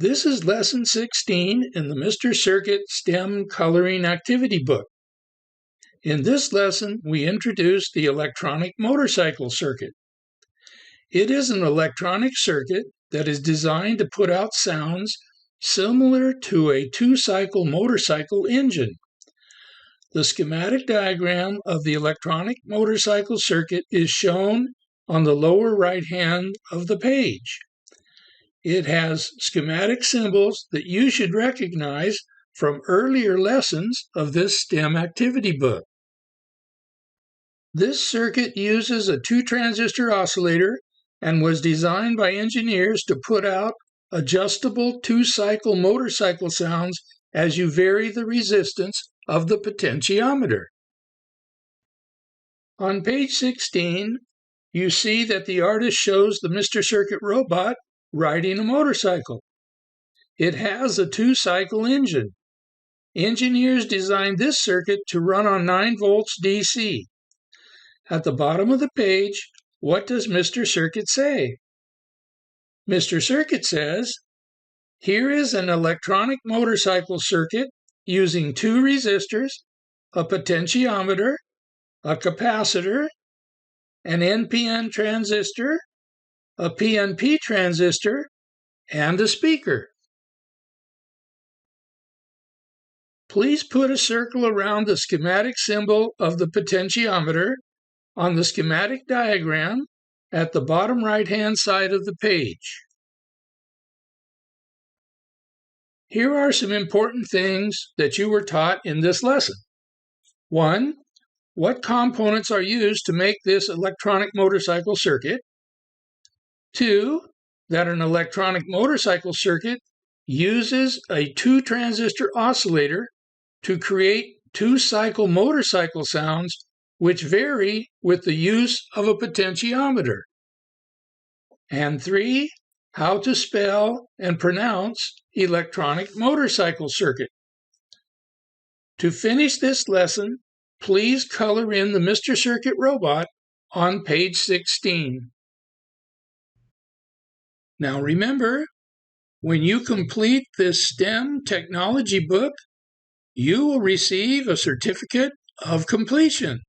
This is Lesson 16 in the Mr. Circuit STEM Coloring Activity Book. In this lesson, we introduce the electronic motorcycle circuit. It is an electronic circuit that is designed to put out sounds similar to a two-cycle motorcycle engine. The schematic diagram of the electronic motorcycle circuit is shown on the lower right hand of the page. It has schematic symbols that you should recognize from earlier lessons of this STEM activity book. This circuit uses a two-transistor oscillator and was designed by engineers to put out adjustable two-cycle motorcycle sounds as you vary the resistance of the potentiometer. On page 16, you see that the artist shows the Mr. Circuit robot riding a motorcycle. It has a two-cycle engine. Engineers designed this circuit to run on 9 volts DC. At the bottom of the page, what does Mr. Circuit say? Mr. Circuit says, "Here is an electronic motorcycle circuit using 2 resistors, a potentiometer, a capacitor, an NPN transistor, a PNP transistor, and a speaker." Please put a circle around the schematic symbol of the potentiometer on the schematic diagram at the bottom right-hand side of the page. Here are some important things that you were taught in this lesson. 1. What components are used to make this electronic motorcycle circuit? 2. That an electronic motorcycle circuit uses a two-transistor oscillator to create two-cycle motorcycle sounds which vary with the use of a potentiometer. And 3. How to spell and pronounce electronic motorcycle circuit. To finish this lesson, please color in the Mr. Circuit robot on page 16. Now remember, when you complete this STEM technology book, you will receive a certificate of completion.